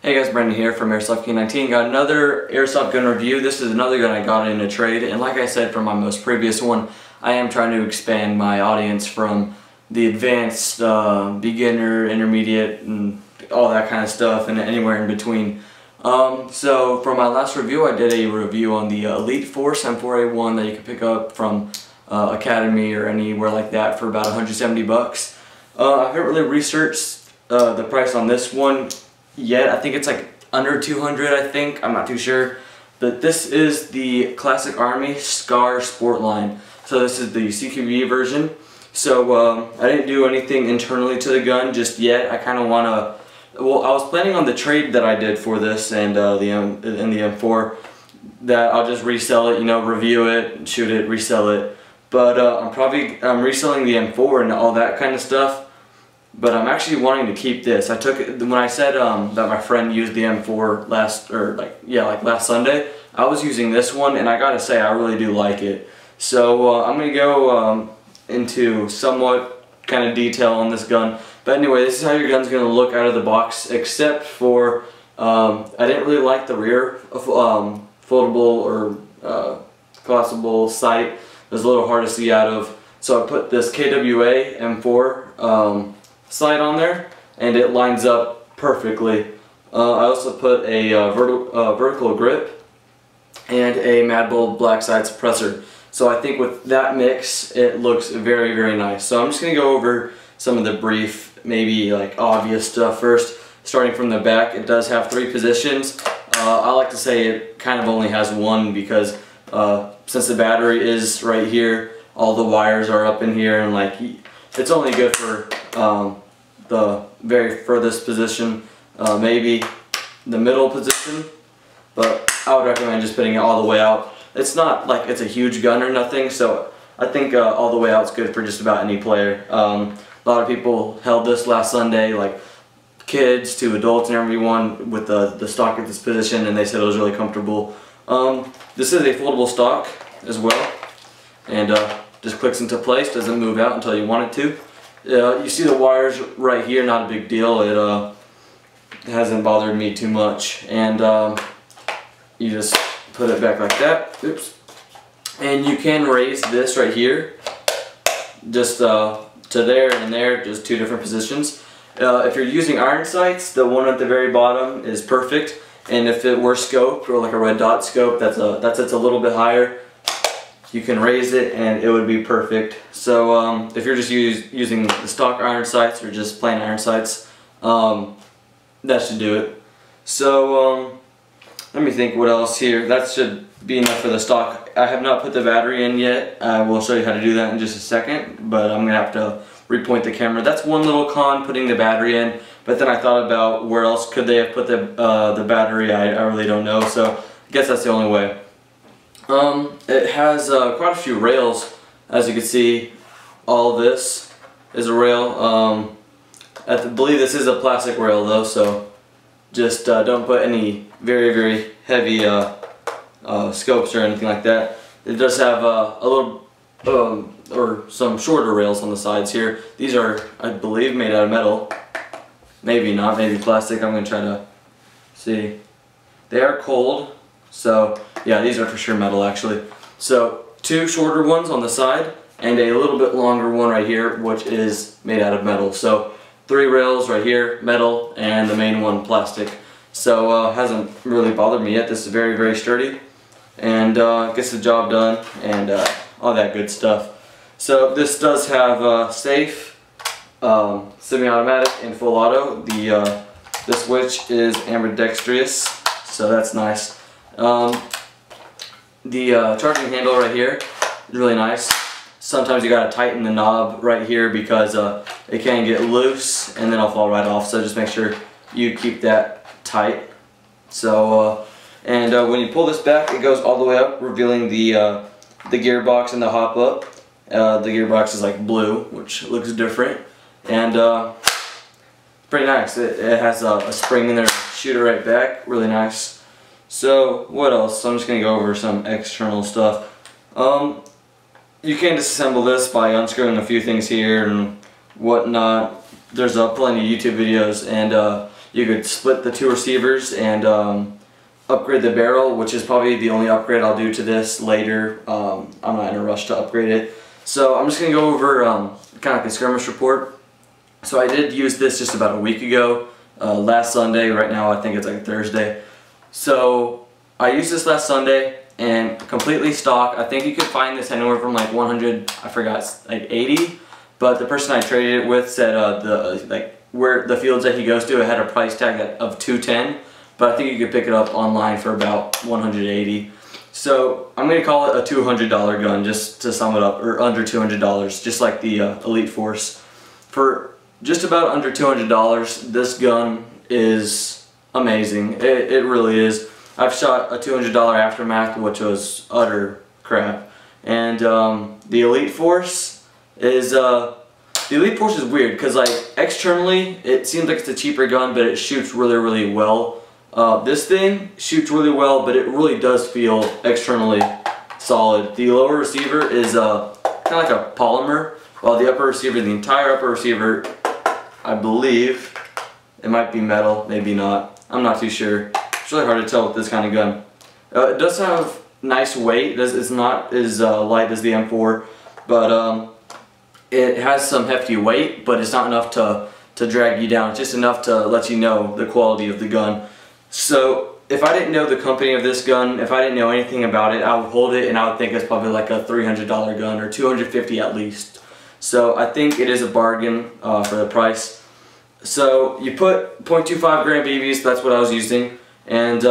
Hey guys, Brendan here from Airsoft K19. Got another Airsoft gun review. This is another gun I got in a trade, and like I said from my most previous one, I am trying to expand my audience from the advanced, beginner, intermediate, and all that kind of stuff, and anywhere in between. So for my last review, I did a review on the Elite Force M4A1 that you can pick up from Academy or anywhere like that for about 170 bucks. I haven't really researched the price on this one yet. I think it's like under 200, I think. I'm not too sure. But this is the Classic Army Scar Sportline. So this is the CQB version. So I didn't do anything internally to the gun just yet. I kind of want to, well, I was planning on the trade that I did for this and the M4, that I'll just resell it, you know, review it, shoot it, resell it. But I'm reselling the M4 and all that kind of stuff. But I'm actually wanting to keep this. I took it when I said that my friend used the M4 last Sunday. I was using this one, and I gotta say I really do like it. So I'm gonna go into somewhat kind of detail on this gun. But anyway, this is how your gun's gonna look out of the box, except for I didn't really like the rear foldable or collapsible sight. It was a little hard to see out of. So I put this KWA M4 sight on there, and it lines up perfectly. I also put a vertical grip and a Mad Bull black side suppressor. So I think with that mix, it looks very, very nice. So I'm just going to go over some of the brief, maybe like obvious stuff first. Starting from the back, it does have 3 positions. I like to say it kind of only has one because since the battery is right here, all the wires are up in here, and like it's only good for the very furthest position, maybe the middle position, but I would recommend just putting it all the way out. It's not like it's a huge gun or nothing, so I think all the way out is good for just about any player. A lot of people held this last Sunday, like kids to adults and everyone, with the stock at this position, and they said it was really comfortable. This is a foldable stock as well, and just clicks into place, doesn't move out until you want it to. You see the wires right here, not a big deal. It hasn't bothered me too much, and you just put it back like that. Oops. And you can raise this right here, just to there and there, just 2 different positions. If you're using iron sights, the one at the very bottom is perfect, and if it were scoped or like a red dot scope that's a little bit higher, you can raise it and it would be perfect. So if you're just using the stock iron sights or just plain iron sights, that should do it. So let me think what else here. That should be enough for the stock. I have not put the battery in yet. I will show you how to do that in just a second, but I'm gonna have to repoint the camera. That's one little con, putting the battery in, but then I thought about where else could they have put the battery. I really don't know, so I guess that's the only way. It has quite a few rails, as you can see. All of this is a rail. I believe this is a plastic rail though, so just don't put any very, very heavy scopes or anything like that. It does have a little or some shorter rails on the sides here. These are, I believe, made out of metal. Maybe not, maybe plastic. I'm going to try to see. They are cold, so yeah, these are for sure metal actually. So 2 shorter ones on the side and a little bit longer one right here, which is made out of metal. So 3 rails right here, metal, and the main one plastic. So hasn't really bothered me yet. This is very, very sturdy and gets the job done and all that good stuff. So this does have safe, semi-automatic, and full auto. The switch is ambidextrous, so that's nice. The charging handle right here is really nice. Sometimes you gotta tighten the knob right here because it can get loose and then it'll fall right off. So just make sure you keep that tight. So when you pull this back, it goes all the way up, revealing the gearbox and the hop up. The gearbox is like blue, which looks different, and pretty nice. It has a spring in there, shoot it right back, really nice. So what else? So I'm just gonna go over some external stuff. You can disassemble this by unscrewing a few things here and whatnot. There's plenty of YouTube videos, and You could split the 2 receivers and upgrade the barrel, which is probably the only upgrade I'll do to this later. I'm not in a rush to upgrade it. So I'm just going to go over kind of like a skirmish report. So I did use this just about a week ago, last Sunday. Right now I think it's like Thursday. So I used this last Sunday and completely stock. I think you could find this anywhere from like 100, I forgot, like 80. But the person I traded it with said where the fields that he goes to, it had a price tag of $210. But I think you could pick it up online for about 180. So I'm going to call it a $200 gun just to sum it up, or under $200, just like the Elite Force. For just about under $200, this gun is amazing. It really is. I've shot a $200 Aftermath, which was utter crap. And the Elite Force is weird because like externally it seems like it's a cheaper gun, but it shoots really well. This thing shoots really well, but it really does feel externally solid. The lower receiver is kind of like a polymer, while the upper receiver, the entire upper receiver, I believe, it might be metal, maybe not. I'm not too sure. It's really hard to tell with this kind of gun. It does have nice weight. It's not as light as the M4, but it has some hefty weight, but it's not enough to drag you down. It's just enough to let you know the quality of the gun. So if I didn't know the company of this gun, if I didn't know anything about it, I would hold it and I would think it's probably like a $300 gun or $250 at least. So I think it is a bargain for the price. So you put 0.25 gram BBs, that's what I was using. And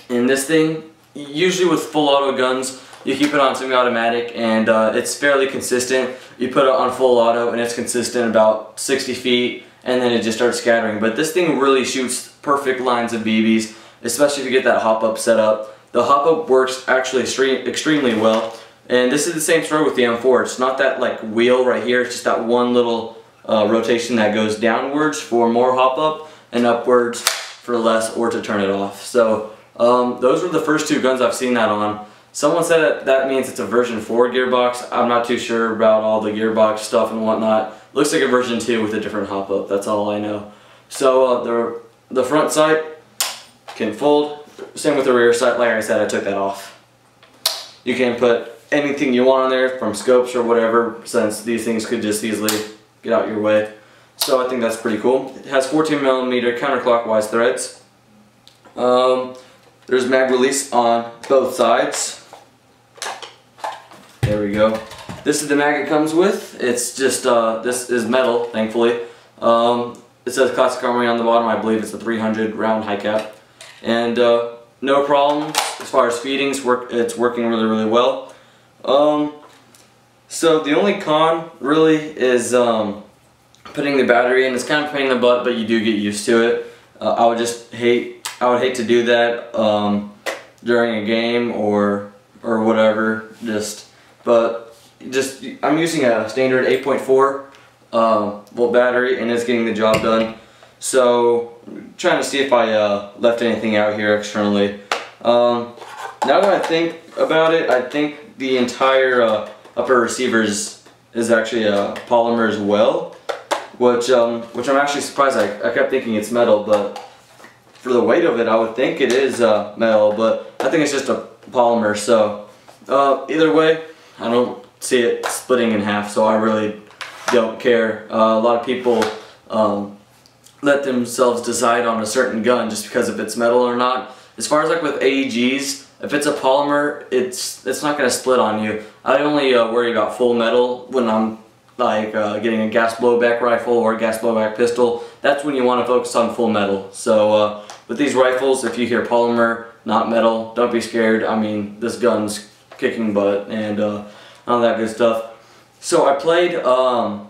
in this thing, usually with full auto guns, you keep it on semi-automatic and it's fairly consistent. You put it on full auto and it's consistent about 60 feet and then it just starts scattering. But this thing really shoots perfect lines of BBs, especially if you get that hop-up set up. The hop-up works actually extremely well. And this is the same story with the M4. It's not that like wheel right here, it's just that one little rotation that goes downwards for more hop-up and upwards for less, or to turn it off. So those were the first 2 guns I've seen that on. Someone said that means it's a version 4 gearbox. I'm not too sure about all the gearbox stuff and whatnot. Looks like a version 2 with a different hop-up, that's all I know. So the front sight can fold. Same with the rear sight. Like I said, I took that off. You can put anything you want on there, from scopes or whatever, since these things could just easily get out your way. So I think that's pretty cool. It has 14mm counterclockwise threads. There's mag release on both sides. There we go. This is the mag it comes with. It's just, this is metal, thankfully. It says Classic Armory on the bottom. I believe it's a 300 round high cap. And no problems as far as feedings. It's working really well. So the only con really is putting the battery in. It's kind of a pain in the butt, but you do get used to it. I would hate to do that during a game or whatever. I'm using a standard 8.4 volt battery and it's getting the job done. So I'm trying to see if I left anything out here externally. Now that I think about it, I think the entire upper receiver is actually a polymer as well, which I'm actually surprised. I kept thinking it's metal, but for the weight of it, I would think it is metal, but I think it's just a polymer. So either way, I don't see it splitting in half, so I really don't care. A lot of people let themselves decide on a certain gun just because if it's metal or not. As far as like with AEGs, if it's a polymer, it's not going to split on you. I only worry about full metal when I'm like getting a gas blowback rifle or a gas blowback pistol. That's when you want to focus on full metal. So with these rifles, if you hear polymer, not metal, don't be scared. I mean, this gun's kicking butt and all that good stuff. So I played on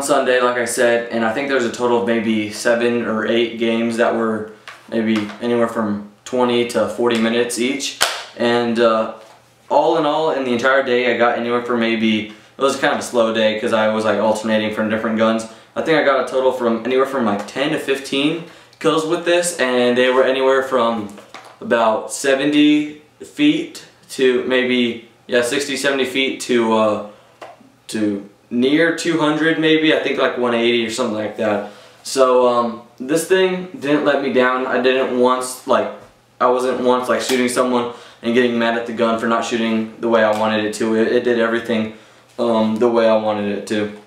Sunday, like I said, and I think there's a total of maybe 7 or 8 games that were maybe anywhere from 20 to 40 minutes each. And all in all, in the entire day, I got anywhere from maybe, it was kind of a slow day because I was like alternating from different guns. I think I got a total from anywhere from like 10 to 15 kills with this, and they were anywhere from about 70 feet to maybe, yeah, 60, 70 feet to near 200 maybe. I think like 180 or something like that. So this thing didn't let me down. I wasn't once like shooting someone and getting mad at the gun for not shooting the way I wanted it to. It did everything the way I wanted it to.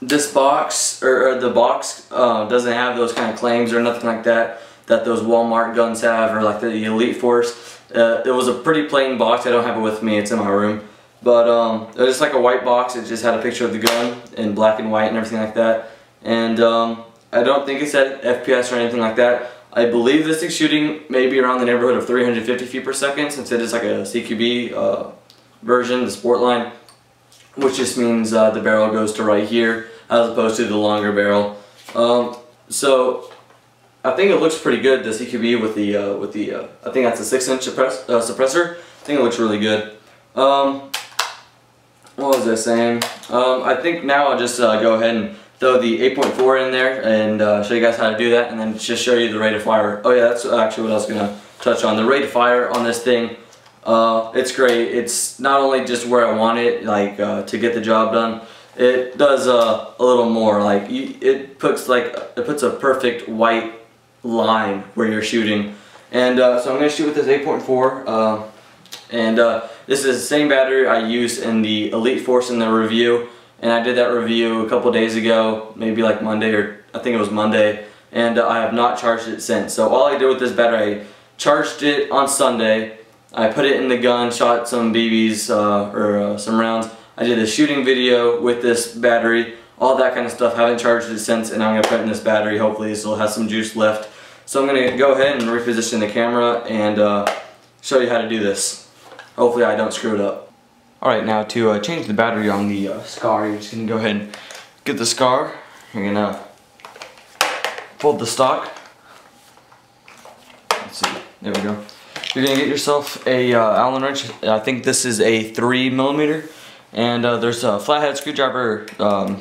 This box, or the box, doesn't have those kind of claims or nothing like that those Walmart guns have, or like the Elite Force. It was a pretty plain box. I don't have it with me, it's in my room. But it was just like a white box. It just had a picture of the gun in black and white and everything like that. And I don't think it said FPS or anything like that. I believe this is shooting maybe around the neighborhood of 350 feet per second, since it is like a CQB version, the Sportline, which just means the barrel goes to right here as opposed to the longer barrel. So I think it looks pretty good, the CQB with the I think that's a 6-inch suppressor. I think it looks really good. What was I saying? I think now I'll just go ahead and throw the 8.4 in there and show you guys how to do that, and then just show you the rate of fire. Oh yeah, that's actually what I was going to touch on. The rate of fire on this thing, it's great. It's not only just where I want it, like to get the job done. It does a little more. Like it puts a perfect white line where you're shooting. And so I'm going to shoot with this 8.4. This is the same battery I used in the Elite Force in the review, and I did that review a couple days ago, maybe like Monday, or I think it was Monday, and I have not charged it since. So all I did with this battery, I charged it on Sunday, I put it in the gun, shot some BBs or some rounds. I did a shooting video with this battery, all that kind of stuff. Haven't charged it since, and I'm going to put it in this battery. Hopefully it still has some juice left. So I'm going to go ahead and reposition the camera and show you how to do this. Hopefully I don't screw it up. Alright, now to change the battery on the SCAR, you're just going to go ahead and get the SCAR. You're going to fold the stock. Let's see, there we go. You're going to get yourself a Allen wrench. I think this is a 3mm. And there's a flathead screwdriver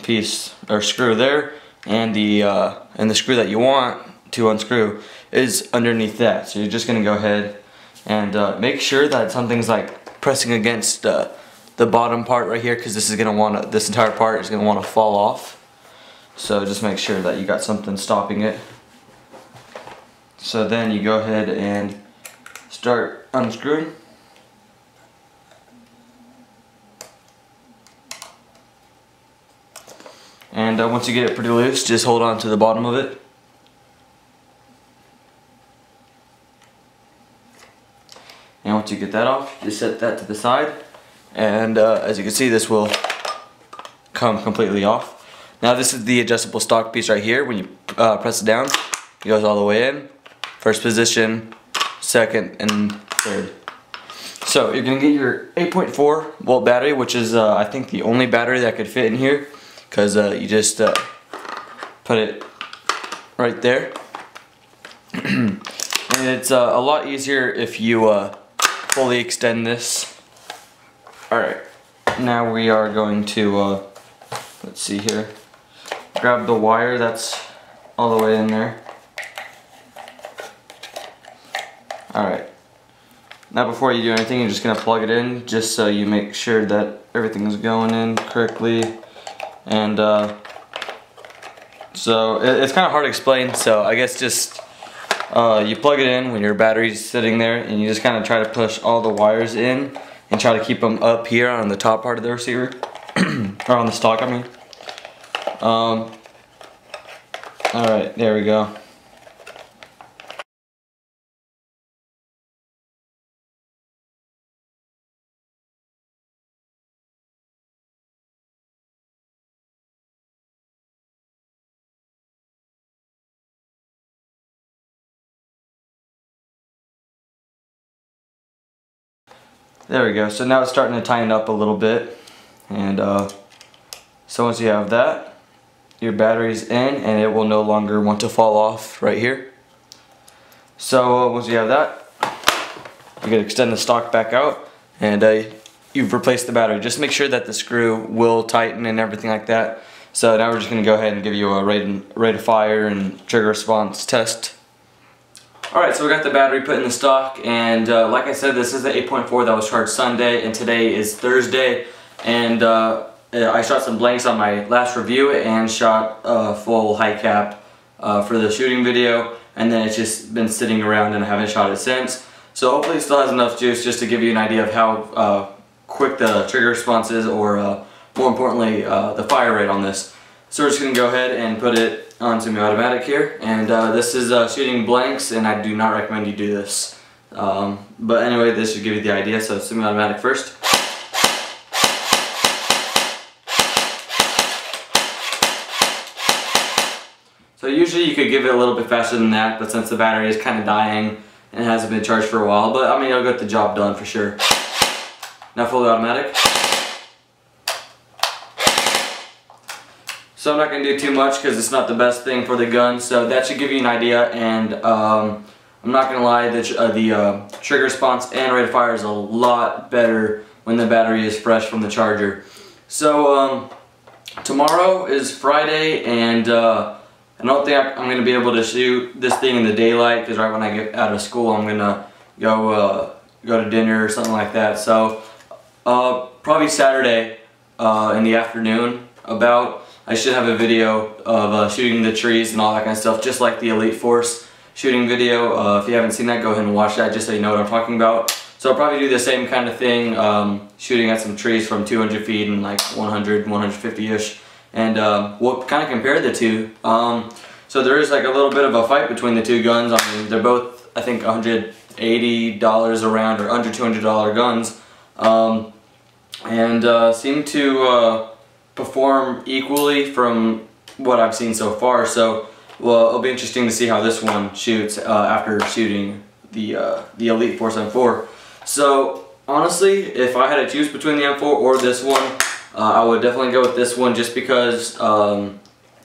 piece, or screw there. And the screw that you want to unscrew is underneath that. So you're just going to go ahead and make sure that something's like pressing against the bottom part right here, because this entire part is going to want to fall off. So just make sure that you got something stopping it. So then you go ahead and start unscrewing. And once you get it pretty loose, just hold on to the bottom of it. And once you get that off, just set that to the side. And as you can see, this will come completely off. Now this is the adjustable stock piece right here. When you press it down, it goes all the way in. First position, second, and third. So you're going to get your 8.4 volt battery, which is I think the only battery that could fit in here, because you just put it right there. And it's a lot easier if you fully extend this. Alright, now we are going to, let's see here, grab the wire that's all the way in there. Alright, now before you do anything, you're just going to plug it in, just so you make sure that everything is going in correctly. And so it's kind of hard to explain, so I guess just you plug it in when your battery's sitting there, and you just kind of try to push all the wires in and try to keep them up here on the top part of the receiver, or on the stock, I mean. Alright, there we go. There we go. So now it's starting to tighten up a little bit, and so once you have that, your battery's in, and it will no longer want to fall off right here. So once you have that, you can extend the stock back out, and you've replaced the battery. Just make sure that the screw will tighten and everything like that. So now we're just going to go ahead and give you a rate of fire and trigger response test. Alright, so we got the battery put in the stock, and like I said, this is the 8.4 that was charged Sunday, and today is Thursday, and I shot some blanks on my last review and shot a full high cap for the shooting video, and then it's just been sitting around and I haven't shot it since. So hopefully it still has enough juice just to give you an idea of how quick the trigger response is, or more importantly the fire rate on this. So we're just going to go ahead and put it onto my automatic here, and this is shooting blanks, and I do not recommend you do this. But anyway, this should give you the idea. So semi-automatic first. So usually you could give it a little bit faster than that, but since the battery is kind of dying and it hasn't been charged for a while, but I mean it'll get the job done for sure. Now fully automatic. So I'm not going to do too much because it's not the best thing for the gun, so that should give you an idea. And I'm not going to lie, the trigger response and rate of fire is a lot better when the battery is fresh from the charger. So tomorrow is Friday, and I don't think I'm going to be able to shoot this thing in the daylight, because right when I get out of school I'm going to go to dinner or something like that. So probably Saturday in the afternoon I should have a video of shooting the trees and all that kind of stuff, just like the Elite Force shooting video. If you haven't seen that, go ahead and watch that just so you know what I'm talking about. So I'll probably do the same kind of thing, shooting at some trees from 200 feet and like 100, 150-ish. And we'll kind of compare the two. So there is like a little bit of a fight between the two guns. I mean, they're both, I think, $180 a round, or under $200 guns. And seem to perform equally from what I've seen so far. So well, it'll be interesting to see how this one shoots after shooting the Elite Force M4. So honestly, if I had to choose between the M4 or this one, I would definitely go with this one, just because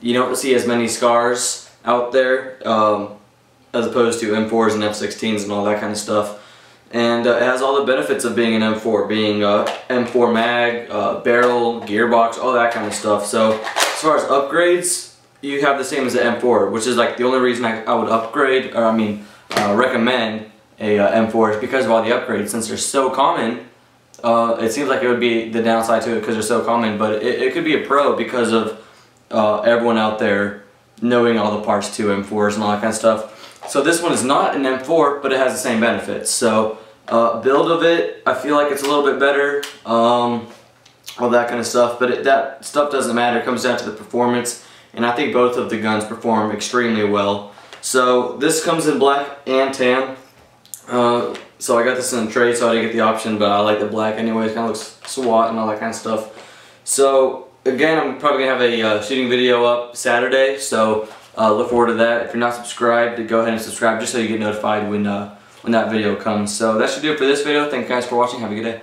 you don't see as many scars out there as opposed to M4s and F16s and all that kind of stuff. And it has all the benefits of being an M4, being M4 mag, barrel, gearbox, all that kind of stuff. So as far as upgrades, you have the same as the M4, which is like the only reason I would upgrade, or I mean recommend a M4, is because of all the upgrades. Since they're so common, it seems like it would be the downside to it because they're so common, but it could be a pro because of everyone out there knowing all the parts to M4s and all that kind of stuff. So this one is not an M4, but it has the same benefits. So build of it, I feel like it's a little bit better, all that kind of stuff, but that stuff doesn't matter. It comes down to the performance, and I think both of the guns perform extremely well. So this comes in black and tan. So I got this in a trade, so I didn't get the option, but I like the black anyway. It kind of looks SWAT and all that kind of stuff. So again, I'm probably going to have a shooting video up Saturday, so look forward to that. If you're not subscribed, go ahead and subscribe just so you get notified when that video comes. So that should do it for this video. Thank you guys for watching. Have a good day.